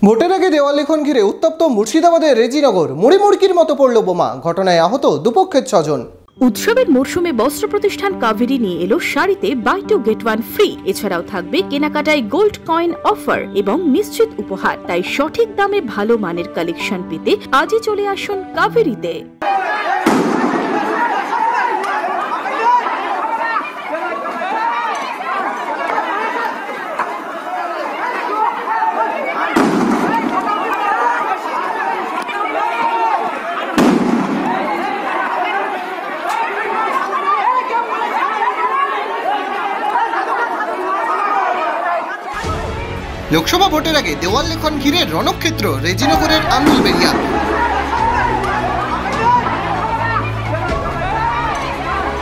ভোটের আগে দেওয়াল লিখন ঘিরে উত্তপ্ত মুর্শিদাবাদের রেজিনগর। মুড়িমুড়কির মতো পড়ল বোমা, ঘটনায় আহত দুপক্ষের 6 জন। উৎসবের মরশুমে বস্ত্র প্রতিষ্ঠান কাভেরি নিয়ে এলো শাড়িতে buy two get one free. এছাড়াও থাকবে কেনাকাটায় গোল্ড কয়েন অফার এবং নিশ্চিত উপহার। তাই সঠিক দামে ভালো মানের কালেকশন পেতে আজই চলে আসুন কাভেরিতে। লোকসভা ভোটের আগে দেওয়াল লেখন ঘিরে রণক্ষেত্র রেজিনগরের আন্দুলবেড়িয়া।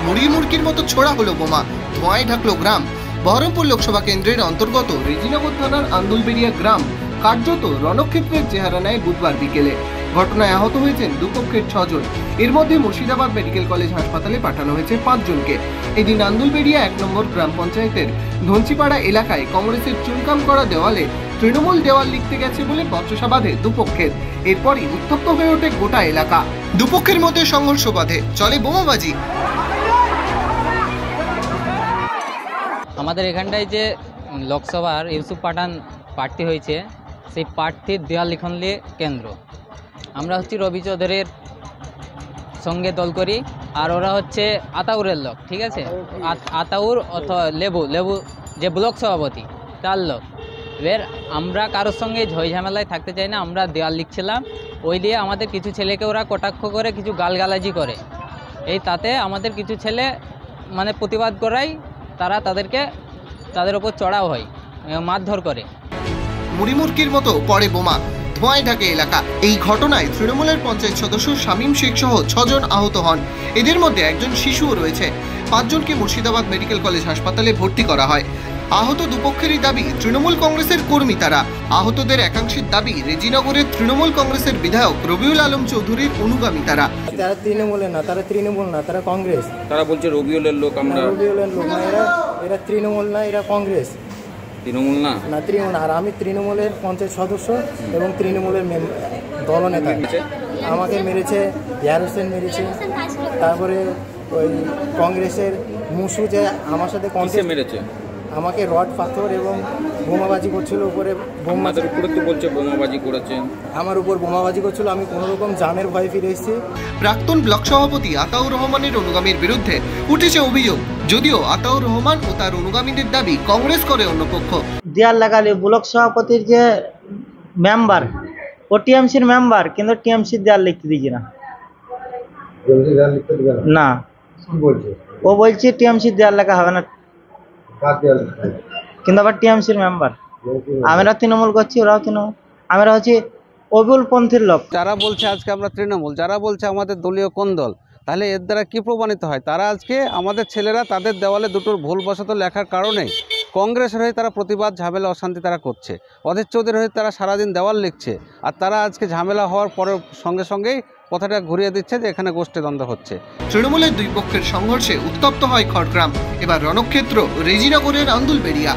মুড়িমুড়কির মতো ছোড়া হলো বোমা, ধোঁয়ায় ঢাকলো গ্রাম। বহরমপুর লোকসভা কেন্দ্রের অন্তর্গত রেজিনগর থানার আন্দুলবেড়িয়া গ্রাম কার্যত রণক্ষেত্রের চেহারা নেয় বুধবার বিকেলে। ঘটনায় আহত হয়েছেন দুপক্ষের 6 জন। এর মধ্যে মুর্শিদাবাদ মেডিকেল কলেজ হাসপাতালে পাঠানো হয়েছে 5 জনকে। এদিন আন্দুলবেড়িয়া 1 নম্বর গ্রাম পঞ্চায়েতের ধনচিপাড়া এলাকায় কংগ্রেসের চুনকাম করা দেওয়ালে তৃণমূল দেওয়াল লিখতে গেছে বলে বচসা বাঁধে দুপক্ষের। এরপরই উত্তপ্ত হয়ে ওঠে গোটা এলাকা। দুপক্ষের মধ্যে সংঘর্ষ বাঁধে, চলে বোমাবাজি। আমাদের এখানটায় যে লোকসভার ইউসুফ পাঠান প্রার্থী হয়েছে, সেই প্রার্থীর দেওয়াল লিখন কেন্দ্র। আমরা হচ্ছে রবি চৌধুরীর সঙ্গে দল করি, আর ওরা হচ্ছে আতাউরের লোক, ঠিক আছে? আতাউর অথবা লেবু যে ব্লক সভাপতি তার লোক। এবার আমরা কারোর সঙ্গে ঝই ঝামেলায় থাকতে চাই না। আমরা দেওয়াল লিখছিলাম, ওই দিয়ে আমাদের কিছু ছেলেকে ওরা কটাক্ষ করে, কিছু গালগালাজি করে। এই তাতে আমাদের কিছু ছেলে মানে প্রতিবাদ করাই তারা তাদের ওপর চড়াও হয়, মারধর করে। মুড়িমুড়কির মতো পড়ে বোমা, ধোঁয়ায় ঢাকে এলাকা। এই ঘটনায় তৃণমূলের পঞ্চায়েত সদস্য শামীম শেখ সহ 6 জন আহত হন। এদের মধ্যে একজন শিশুও রয়েছে। 5 জনকে মুর্শিদাবাদ মেডিকেল কলেজ হাসপাতালে ভর্তি করা হয়। আহত দুপক্ষেরই দাবি তৃণমূল কংগ্রেসের কর্মী তারা। আহতদের একাংশের দাবি রেজিনগরের তৃণমূল কংগ্রেসের বিধায়ক রবিউল আলম চৌধুরীর অনুগামী তারা। তারা তৃণমূলের না, তারা কংগ্রেস। তারা বলছে রবিউলের লোক, আমরা রবিউলের লোক না, এরা তৃণমূল না, এরা কংগ্রেস। তৃণমূল না, তৃণমূল। আর আমি তৃণমূলের পঞ্চায়েত সদস্য এবং তৃণমূলের দলনেতা। আমাকে মেরেছে, ইয়ার হোসেন মেরেছে। তারপরে ওই কংগ্রেসের মুসু যে আমার সাথে মেরেছে, আমাকে রড পাথর এবং বোমাবাজি করছিল। উপরে বোমাদের উপরে তো বলছে বোমাবাজি করেছে, আমার উপর বোমাবাজি করছিল। আমি কোনো রকম জানের ভয়ে ফিরে এসেছি। প্রাক্তন ব্লক সভাপতি আতাউর রহমানের অনুগামীর বিরুদ্ধে উঠেছে অভিযোগ, যদিও আতাউর রহমান ও তার অনুগামীদের দাবি কংগ্রেস করে অন্য পক্ষ। দেয়াল লাগালে ব্লক সভাপতির যে মেম্বার, ও টিএমসির মেম্বার, কিন্তু টিএমসির দেয়াল লিখতে দিচ্ছে না। না, ও বলছে টিএমসির দেয়াল লেখা হবে না, কিন্তু আবার টিএমসির মেম্বার। আমরা তৃণমূল করছি, ওরাও তৃণমূল। আমরা হচ্ছে অবুলপন্থীর লোক। যারা বলছে আজকে আমরা তৃণমূল, যারা বলছে আমাদের দলীয় কোন দল, তাহলে এর দ্বারা কী প্রমাণিত হয়? তারা আজকে আমাদের ছেলেরা তাদের দেওয়ালে দুটোর ভুলবশত লেখার কারণে কংগ্রেসের হয়ে তারা প্রতিবাদ, ঝামেলা, অশান্তি তারা করছে। অধীর চৌধুরীর হয়ে তারা সারাদিন দেওয়াল লিখছে, আর তারা আজকে ঝামেলা হওয়ার পরে সঙ্গেই কথাটা ঘুরিয়ে দিচ্ছে যে এখানে গোষ্ঠী দ্বন্দ্ব হচ্ছে। তৃণমূলের দুই পক্ষের সংঘর্ষে উত্তপ্ত হয় খড়গ্রাম। এবার রণক্ষেত্র রেজিনগরের আন্দুলবেড়িয়া।